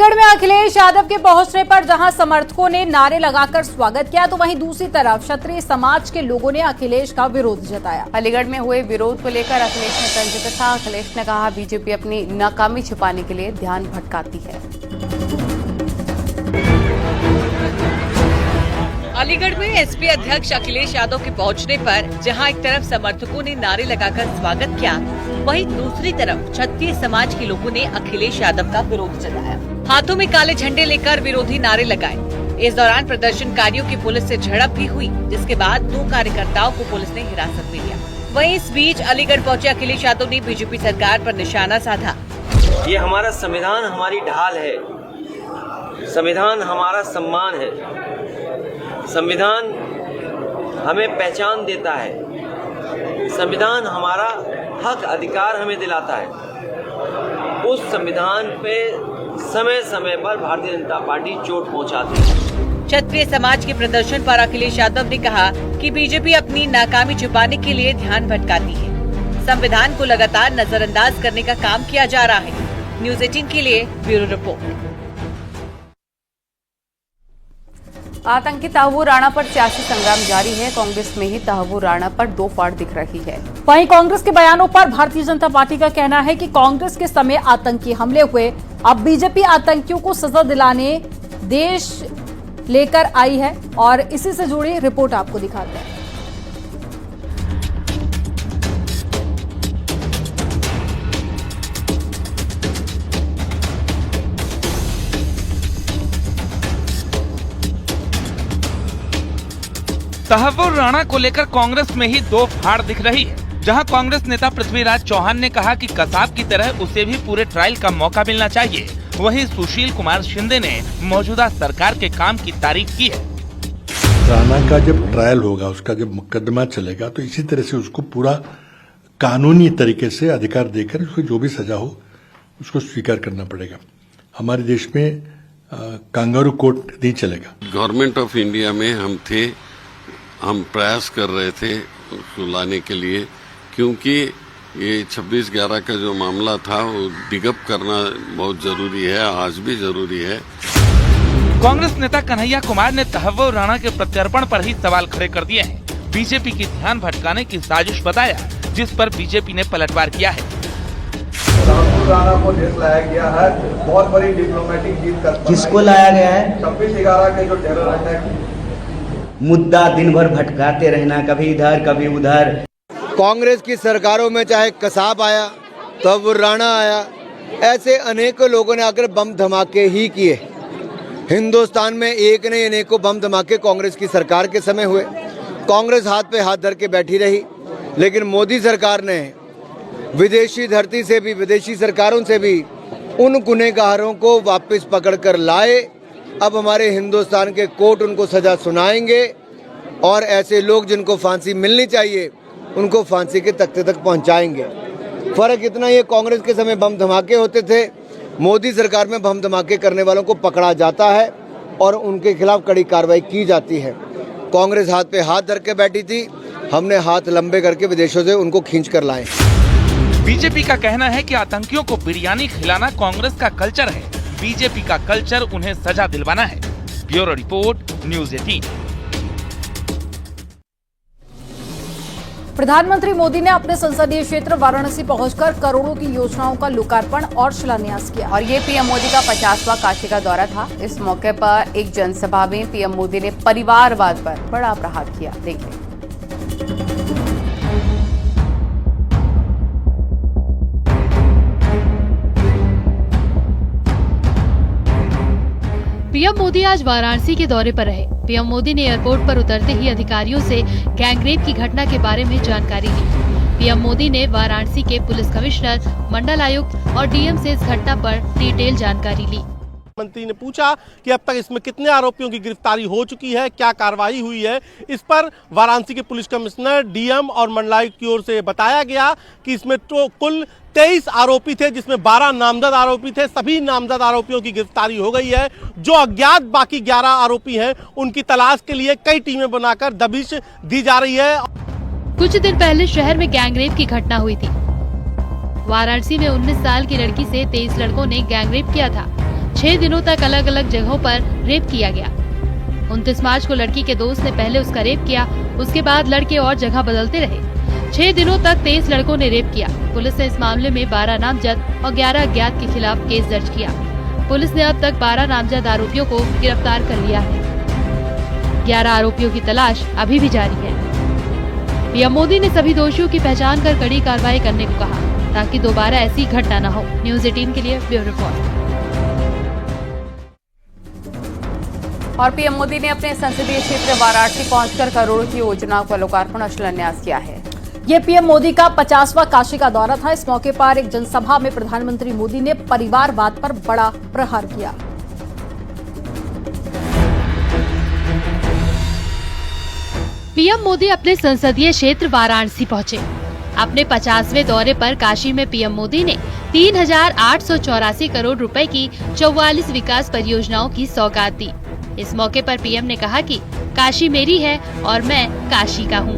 अलीगढ़ में अखिलेश यादव के पहुंचने पर जहां समर्थकों ने नारे लगाकर स्वागत किया, तो वहीं दूसरी तरफ क्षत्रिय समाज के लोगों ने अखिलेश का विरोध जताया। अलीगढ़ में हुए विरोध को लेकर अखिलेश ने तंज कसा। अखिलेश ने कहा, बीजेपी अपनी नाकामी छिपाने के लिए ध्यान भटकाती है। अलीगढ़ में एसपी अध्यक्ष अखिलेश यादव के पहुंचने पर जहां एक तरफ समर्थकों ने नारे लगाकर स्वागत किया, वहीं दूसरी तरफ क्षत्रिय समाज के लोगों ने अखिलेश यादव का विरोध जताया। हाथों में काले झंडे लेकर विरोधी नारे लगाए। इस दौरान प्रदर्शनकारियों की पुलिस से झड़प भी हुई, जिसके बाद 2 कार्यकर्ताओं को पुलिस ने हिरासत में लिया। वहीं इस बीच अलीगढ़ पहुंचे अखिलेश यादव ने बीजेपी सरकार पर निशाना साधा। ये हमारा संविधान हमारी ढाल है, संविधान हमारा सम्मान है, संविधान हमें पहचान देता है, संविधान हमारा हक अधिकार हमें दिलाता है। उस संविधान पे समय समय पर भारतीय जनता पार्टी चोट पहुंचाती है। क्षत्रिय समाज के प्रदर्शन पर अखिलेश यादव ने कहा कि बीजेपी अपनी नाकामी छुपाने के लिए ध्यान भटकाती है। संविधान को लगातार नजरअंदाज करने का काम किया जा रहा है। न्यूज़ 18 के लिए ब्यूरो रिपोर्ट। आतंकी तहव्वुर राणा पर सियासी संग्राम जारी है। कांग्रेस में ही तहव्वुर राणा पर 2 फाड़ दिख रही है। वहीं कांग्रेस के बयानों पर भारतीय जनता पार्टी का कहना है कि कांग्रेस के समय आतंकी हमले हुए, अब बीजेपी आतंकियों को सजा दिलाने देश लेकर आई है और इसी से जुड़ी रिपोर्ट आपको दिखाते हैं। तहव्वुर राणा को लेकर कांग्रेस में ही 2 फाड़ दिख रही है। जहां कांग्रेस नेता पृथ्वीराज चौहान ने कहा कि कसाब की तरह उसे भी पूरे ट्रायल का मौका मिलना चाहिए, वहीं सुशील कुमार शिंदे ने मौजूदा सरकार के काम की तारीफ की है। राणा का जब ट्रायल होगा, उसका जब मुकदमा चलेगा, तो इसी तरह से उसको पूरा कानूनी तरीके से अधिकार देकर उसको जो भी सजा हो उसको स्वीकार करना पड़ेगा। हमारे देश में कांगारू कोर्ट नहीं चलेगा। गवर्नमेंट ऑफ इंडिया में हम प्रयास कर रहे थे उसको लाने के लिए, क्योंकि ये 26/11 का जो मामला था वो डिगअप करना बहुत जरूरी है, आज भी जरूरी है। कांग्रेस नेता कन्हैया कुमार ने तहव्वुर राणा के प्रत्यर्पण पर ही सवाल खड़े कर दिए हैं। बीजेपी की ध्यान भटकाने की साजिश बताया, जिस पर बीजेपी ने पलटवार किया है। तहव्वुर राणा को देश लाया गया है, बहुत बड़ी डिप्लोमेटिक जीत कर। किसको लाया गया है? 26/11 के जो टेरर अटैक, मुद्दा दिन भर भटकाते रहना, कभी इधर कभी उधर। कांग्रेस की सरकारों में चाहे कसाब आया, तहव्वुर राणा आया, ऐसे अनेकों लोगों ने आकर बम धमाके ही किए। हिंदुस्तान में एक नहीं अनेकों बम धमाके कांग्रेस की सरकार के समय हुए। कांग्रेस हाथ पे हाथ धर के बैठी रही, लेकिन मोदी सरकार ने विदेशी धरती से भी, विदेशी सरकारों से भी उन गुनहगारों को वापस पकड़ कर लाए। अब हमारे हिंदुस्तान के कोर्ट उनको सजा सुनाएंगे और ऐसे लोग जिनको फांसी मिलनी चाहिए उनको फांसी के तख्ते तक पहुंचाएंगे। फर्क इतना ही है, कांग्रेस के समय बम धमाके होते थे, मोदी सरकार में बम धमाके करने वालों को पकड़ा जाता है और उनके खिलाफ कड़ी कार्रवाई की जाती है। कांग्रेस हाथ पे हाथ धर के बैठी थी, हमने हाथ लंबे करके विदेशों से उनको खींच कर लाए। बीजेपी का कहना है कि आतंकियों को बिरयानी खिलाना कांग्रेस का कल्चर है, बीजेपी का कल्चर उन्हें सजा दिलवाना है। Bureau report, news 18। प्रधानमंत्री मोदी ने अपने संसदीय क्षेत्र वाराणसी पहुंचकर करोड़ों की योजनाओं का लोकार्पण और शिलान्यास किया। और ये पीएम मोदी का 50वां काशी का दौरा था। इस मौके पर एक जनसभा में पीएम मोदी ने परिवारवाद पर बड़ा प्रहार किया। देखिए। पीएम मोदी आज वाराणसी के दौरे पर रहे। पीएम मोदी ने एयरपोर्ट पर उतरते ही अधिकारियों से गैंगरेप की घटना के बारे में जानकारी ली। पीएम मोदी ने वाराणसी के पुलिस कमिश्नर, मंडल आयुक्त और डीएम से इस घटना पर डिटेल जानकारी ली। मंत्री ने पूछा कि अब तक इसमें कितने आरोपियों की गिरफ्तारी हो चुकी है, क्या कार्रवाई हुई है। इस पर वाराणसी के पुलिस कमिश्नर, डीएम और मंडलायुक्त की ओर से बताया गया कि इसमें तो कुल 23 आरोपी थे, जिसमें 12 नामजद आरोपी थे। सभी नामजद आरोपियों की गिरफ्तारी हो गई है। जो अज्ञात बाकी 11 आरोपी हैं, उनकी तलाश के लिए कई टीमें बनाकर दबिश दी जा रही है। कुछ दिन पहले शहर में गैंगरेप की घटना हुई थी। वाराणसी में 19 साल की लड़की से 23 लड़कों ने गैंगरेप किया था। 6 दिनों तक अलग अलग जगहों पर रेप किया गया। 29 मार्च को लड़की के दोस्त ने पहले उसका रेप किया, उसके बाद लड़के और जगह बदलते रहे। 6 दिनों तक 23 लड़कों ने रेप किया। पुलिस ने इस मामले में 12 नामजद और 11 अज्ञात के खिलाफ केस दर्ज किया। पुलिस ने अब तक 12 नामजद आरोपियों को गिरफ्तार कर लिया है। 11 आरोपियों की तलाश अभी भी जारी है। पीएम मोदी ने सभी दोषियों की पहचान कर कड़ी कार्रवाई करने को कहा ताकि दोबारा ऐसी घटना न हो। न्यूज़ 18 के लिए ब्यूरो रिपोर्ट। और पीएम मोदी ने अपने संसदीय क्षेत्र वाराणसी पहुंचकर करोड़ों की योजनाओं का लोकार्पण और शिलान्यास किया है। ये पीएम मोदी का 50वां काशी का दौरा था। इस मौके पर एक जनसभा में प्रधानमंत्री मोदी ने परिवारवाद पर बड़ा प्रहार किया। पीएम मोदी अपने संसदीय क्षेत्र वाराणसी पहुंचे। अपने 50वें दौरे पर काशी में पीएम मोदी ने 3,884 करोड़ रुपए की 44 विकास परियोजनाओं की सौगात दी। इस मौके पर पीएम ने कहा कि काशी मेरी है और मैं काशी का हूँ।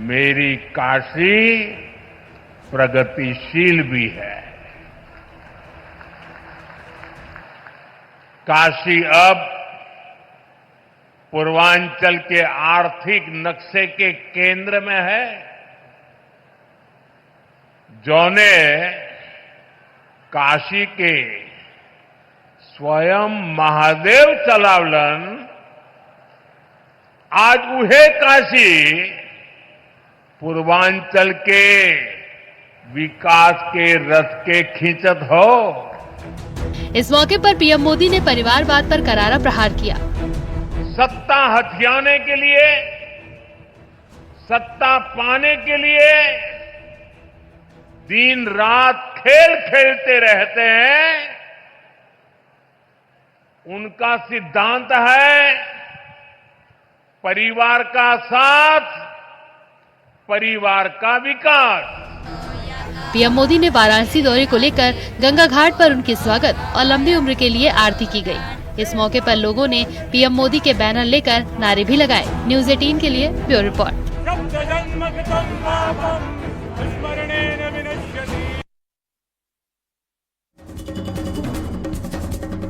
मेरी काशी प्रगतिशील भी है। काशी अब पूर्वांचल के आर्थिक नक्शे के केंद्र में है। जोने काशी के स्वयं महादेव चलावलन आज उहे काशी पूर्वांचल के विकास के रथ के खींचत हो। इस मौके पर पीएम मोदी ने परिवारवाद पर करारा प्रहार किया। सत्ता हथियाने के लिए, सत्ता पाने के लिए दिन रात खेल खेलते रहते हैं। उनका सिद्धांत है परिवार का साथ, परिवार का विकास। पीएम मोदी ने वाराणसी दौरे को लेकर गंगा घाट पर उनके स्वागत और लंबी उम्र के लिए आरती की गई। इस मौके पर लोगों ने पीएम मोदी के बैनर लेकर नारे भी लगाए। न्यूज़ 18 के लिए ब्यूरो रिपोर्ट।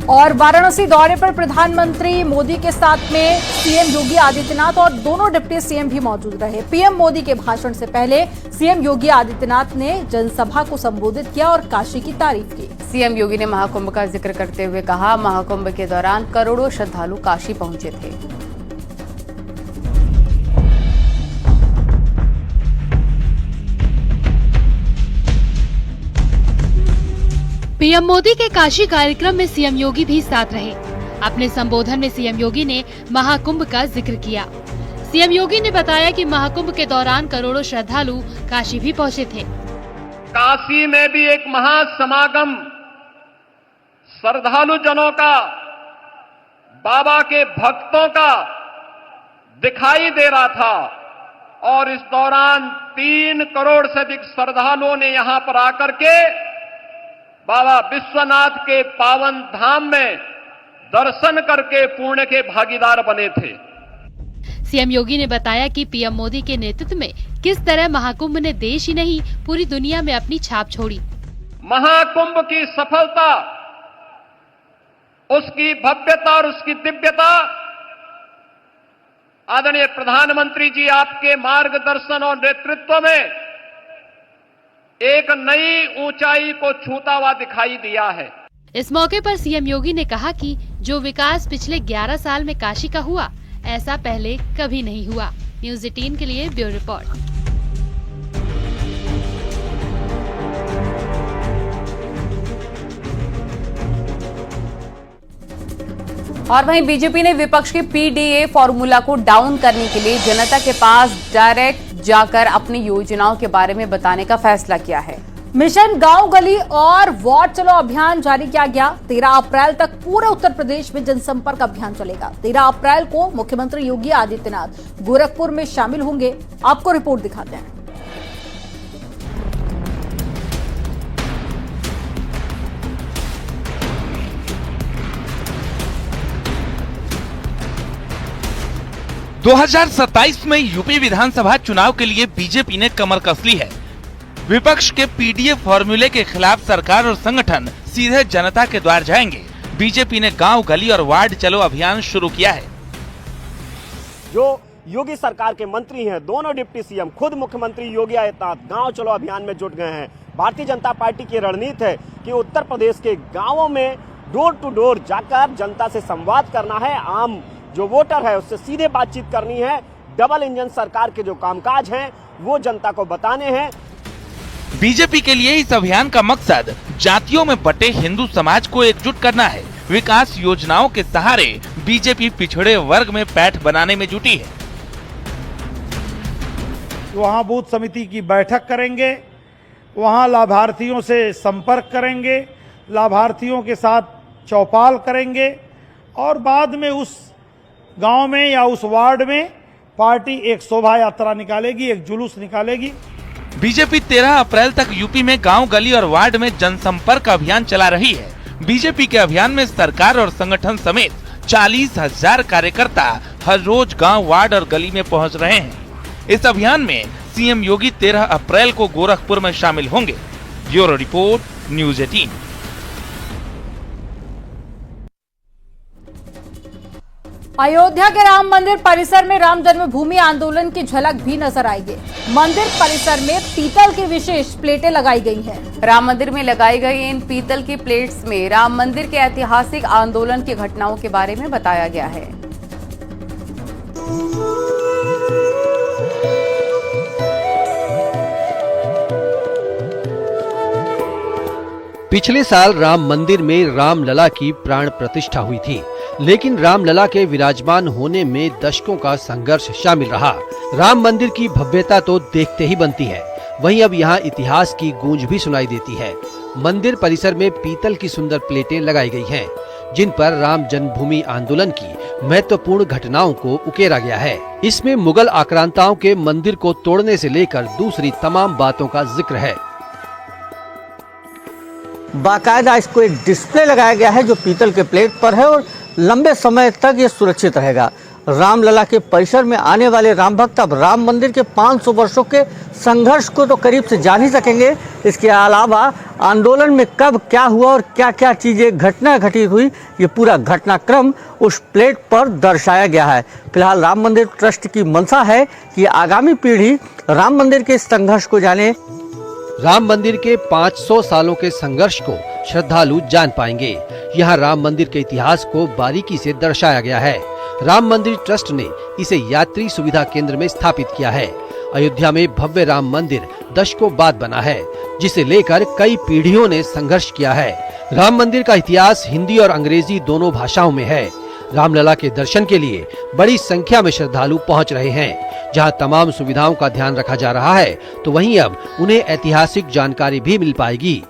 और वाराणसी दौरे पर प्रधानमंत्री मोदी के साथ में सीएम योगी आदित्यनाथ और दोनों डिप्टी सीएम भी मौजूद रहे। पीएम मोदी के भाषण से पहले सीएम योगी आदित्यनाथ ने जनसभा को संबोधित किया और काशी की तारीफ की। सीएम योगी ने महाकुंभ का जिक्र करते हुए कहा, महाकुंभ के दौरान करोड़ों श्रद्धालु काशी पहुंचे थे। पीएम मोदी के काशी कार्यक्रम में सीएम योगी भी साथ रहे। अपने संबोधन में सीएम योगी ने महाकुंभ का जिक्र किया। सीएम योगी ने बताया कि महाकुंभ के दौरान करोड़ों श्रद्धालु काशी भी पहुंचे थे। काशी में भी एक महासमागम श्रद्धालु जनों का, बाबा के भक्तों का दिखाई दे रहा था और इस दौरान 3 करोड़ से अधिक श्रद्धालुओं ने यहां पर आकर के बाबा विश्वनाथ के पावन धाम में दर्शन करके पुण्य के भागीदार बने थे। सीएम योगी ने बताया कि पीएम मोदी के नेतृत्व में किस तरह महाकुंभ ने देश ही नहीं पूरी दुनिया में अपनी छाप छोड़ी। महाकुंभ की सफलता, उसकी भव्यता और उसकी दिव्यता आदरणीय प्रधानमंत्री जी आपके मार्गदर्शन और नेतृत्व में एक नई ऊंचाई को छूता हुआ दिखाई दिया है। इस मौके पर सीएम योगी ने कहा कि जो विकास पिछले 11 साल में काशी का हुआ, ऐसा पहले कभी नहीं हुआ। न्यूज़ 18 के लिए ब्यूरो रिपोर्ट। और वहीं बीजेपी ने विपक्ष के पीडीए फॉर्मूला को डाउन करने के लिए जनता के पास डायरेक्ट जाकर अपनी योजनाओं के बारे में बताने का फैसला किया है। मिशन गांव गली और वार्ड चलो अभियान जारी किया गया। 13 अप्रैल तक पूरे उत्तर प्रदेश में जनसंपर्क अभियान चलेगा। 13 अप्रैल को मुख्यमंत्री योगी आदित्यनाथ गोरखपुर में शामिल होंगे। आपको रिपोर्ट दिखाते हैं। दो 2027 में यूपी विधानसभा चुनाव के लिए बीजेपी ने कमर कस ली है। विपक्ष के पीडीए फॉर्मूले के खिलाफ सरकार और संगठन सीधे जनता के द्वार जाएंगे। बीजेपी ने गांव, गली और वार्ड चलो अभियान शुरू किया है। जो योगी सरकार के मंत्री हैं, दोनों डिप्टी सीएम, खुद मुख्यमंत्री योगी आदित्यनाथ गांव चलो अभियान में जुट गए हैं। भारतीय जनता पार्टी की रणनीति है कि उत्तर प्रदेश के गांवों में डोर टू डोर जाकर जनता से संवाद करना है, आम जो वोटर है उससे सीधे बातचीत करनी है। डबल इंजन सरकार के जो कामकाज हैं वो जनता को बताने हैं। बीजेपी के लिए इस अभियान का मकसद जातियों में बटे हिंदू समाज को एकजुट करना है। विकास योजनाओं के सहारे बीजेपी पिछड़े वर्ग में पैठ बनाने में जुटी है। वहां बूथ समिति की बैठक करेंगे, वहां लाभार्थियों से संपर्क करेंगे, लाभार्थियों के साथ चौपाल करेंगे और बाद में उस गांव में या उस वार्ड में पार्टी एक शोभा यात्रा निकालेगी, एक जुलूस निकालेगी। बीजेपी 13 अप्रैल तक यूपी में गांव, गली और वार्ड में जनसंपर्क अभियान चला रही है। बीजेपी के अभियान में सरकार और संगठन समेत 40,000 कार्यकर्ता हर रोज गांव, वार्ड और गली में पहुंच रहे हैं। इस अभियान में सीएम योगी 13 अप्रैल को गोरखपुर में शामिल होंगे। Bureau report, news 18। अयोध्या के राम मंदिर परिसर में राम जन्मभूमि आंदोलन की झलक भी नजर आएगी। मंदिर परिसर में पीतल की विशेष प्लेटें लगाई गई हैं। राम मंदिर में लगाई गई इन पीतल की प्लेट्स में राम मंदिर के ऐतिहासिक आंदोलन की घटनाओं के बारे में बताया गया है। पिछले साल राम मंदिर में रामलला की प्राण प्रतिष्ठा हुई थी, लेकिन रामलला के विराजमान होने में दशकों का संघर्ष शामिल रहा। राम मंदिर की भव्यता तो देखते ही बनती है, वहीं अब यहाँ इतिहास की गूंज भी सुनाई देती है। मंदिर परिसर में पीतल की सुंदर प्लेटें लगाई गई हैं, जिन पर राम जन्मभूमि आंदोलन की महत्वपूर्ण घटनाओं को उकेरा गया है। इसमें मुगल आक्रांताओं के मंदिर को तोड़ने से लेकर दूसरी तमाम बातों का जिक्र है। बाकायदा इसको एक डिस्प्ले लगाया गया है जो पीतल के प्लेट पर है और लंबे समय तक ये सुरक्षित रहेगा। रामलला के परिसर में आने वाले राम भक्त अब राम मंदिर के 500 वर्षों के संघर्ष को तो करीब से जान ही सकेंगे। इसके अलावा आंदोलन में कब क्या हुआ और क्या क्या चीजें घटना घटित हुई, ये पूरा घटनाक्रम उस प्लेट पर दर्शाया गया है। फिलहाल राम मंदिर ट्रस्ट की मंशा है कि आगामी पीढ़ी राम मंदिर के संघर्ष को जाने। राम मंदिर के 500 सालों के संघर्ष को श्रद्धालु जान पाएंगे। यहाँ राम मंदिर के इतिहास को बारीकी से दर्शाया गया है। राम मंदिर ट्रस्ट ने इसे यात्री सुविधा केंद्र में स्थापित किया है। अयोध्या में भव्य राम मंदिर दशकों बाद बना है, जिसे लेकर कई पीढ़ियों ने संघर्ष किया है। राम मंदिर का इतिहास हिंदी और अंग्रेजी दोनों भाषाओं में है। रामलला के दर्शन के लिए बड़ी संख्या में श्रद्धालु पहुंच रहे हैं। जहां तमाम सुविधाओं का ध्यान रखा जा रहा है, तो वहीं अब उन्हें ऐतिहासिक जानकारी भी मिल पाएगी।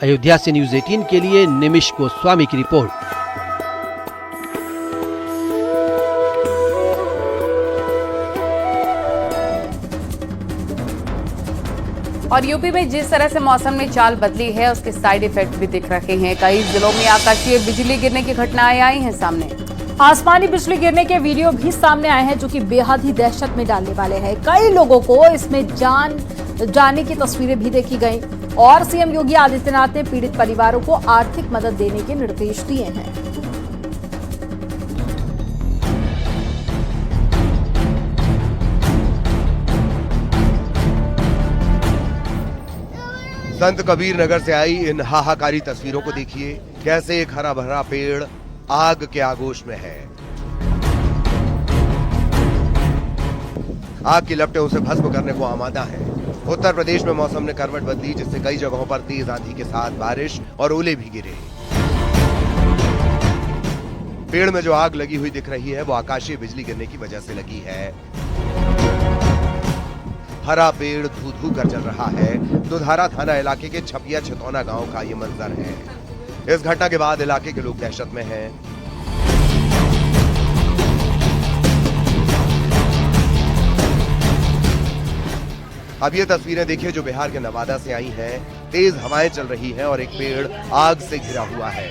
अयोध्या से न्यूज़ 18 के लिए निमिष गोस्वामी की रिपोर्ट। और यूपी में जिस तरह से मौसम में चाल बदली है, उसके साइड इफेक्ट भी दिख रहे हैं। कई जिलों में आकाशीय बिजली गिरने की घटनाएं आई हैं सामने। आसमानी बिजली गिरने के वीडियो भी सामने आए हैं, जो कि बेहद ही दहशत में डालने वाले हैं। कई लोगों को इसमें जान जाने की तस्वीरें भी देखी गई और सीएम योगी आदित्यनाथ ने पीड़ित परिवारों को आर्थिक मदद देने के निर्देश दिए हैं। संत कबीर नगर से आई इन हाहाकारी तस्वीरों को देखिए। कैसे एक हरा भरा पेड़ आग के आगोश में है। आग की लपटें उसे भस्म करने को आमादा है। उत्तर प्रदेश में मौसम ने करवट बदली, जिससे कई जगहों पर तेज आंधी के साथ बारिश और ओले भी गिरे। पेड़ में जो आग लगी हुई दिख रही है, वो आकाशीय बिजली गिरने की वजह से लगी है। हरा पेड़ धू धू कर जल रहा है। दुधारा थाना इलाके के छपिया छितौना गांव का ये मंजर है। इस घटना के बाद इलाके के लोग दहशत में हैं। अब ये तस्वीरें देखिए जो बिहार के नवादा से आई हैं। तेज हवाएं चल रही हैं और एक पेड़ आग से घिरा हुआ है।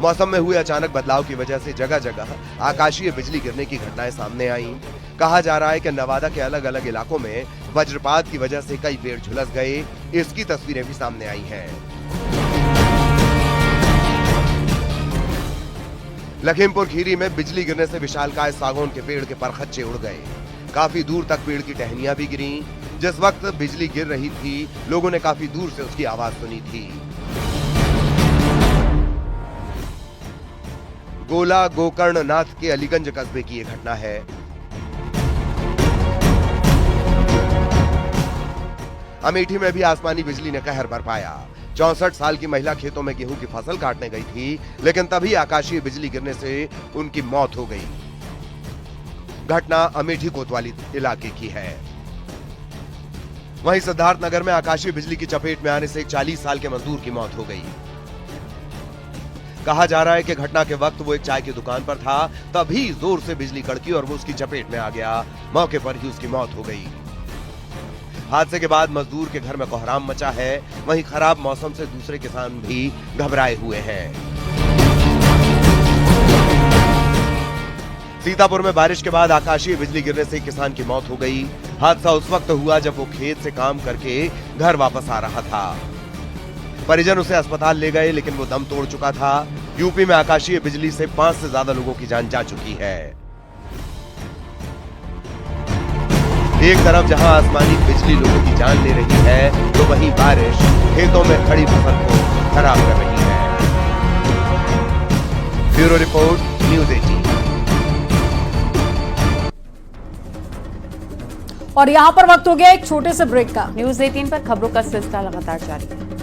मौसम में हुए अचानक बदलाव की वजह से जगह जगह आकाशीय बिजली गिरने की घटनाएं सामने आई। कहा जा रहा है कि नवादा के अलग अलग इलाकों में वज्रपात की वजह से कई पेड़ झुलस गए। इसकी तस्वीरें भी सामने आई हैं। लखीमपुर खीरी में बिजली गिरने से विशालकाय सागौन के पेड़ के परखच्चे उड़ गए। काफी दूर तक पेड़ की टहनियां भी गिरी। जिस वक्त बिजली गिर रही थी, लोगों ने काफी दूर से उसकी आवाज सुनी थी। गोला गोकर्णनाथ के अलीगंज कस्बे की यह घटना है। अमेठी में भी आसमानी बिजली ने कहर बरपाया। 64 साल की महिला खेतों में गेहूं की फसल काटने गई थी, लेकिन तभी आकाशीय बिजली गिरने से उनकी मौत हो गई। घटना अमेठी कोतवाली इलाके की है। वहीं सिद्धार्थनगर में आकाशीय बिजली की चपेट में आने से एक 40 साल के मजदूर की मौत हो गई। कहा जा रहा है कि घटना के वक्त वो एक चाय की दुकान पर था, तभी जोर से बिजली कड़की और वो उसकी चपेट में आ गया। मौके पर ही उसकी मौत हो गई। हादसे के बाद मजदूर के घर में कोहराम मचा है। वहीं खराब मौसम से दूसरे किसान भी घबराए हुए हैं। सीतापुर में बारिश के बाद आकाशीय बिजली गिरने से एक किसान की मौत हो गई। हादसा उस वक्त हुआ जब वो खेत से काम करके घर वापस आ रहा था। परिजन उसे अस्पताल ले गए, लेकिन वो दम तोड़ चुका था। यूपी में आकाशीय बिजली से 5 से ज्यादा लोगों की जान जा चुकी है। एक तरफ जहां आसमानी बिजली लोगों की जान ले रही है, तो वहीं बारिश खेतों में खड़ी फसल को खराब कर रही है। Bureau report, news 18। और यहाँ पर वक्त हो गया एक छोटे से ब्रेक का। न्यूज़ 18 पर खबरों का सिलसिला लगातार जारी है।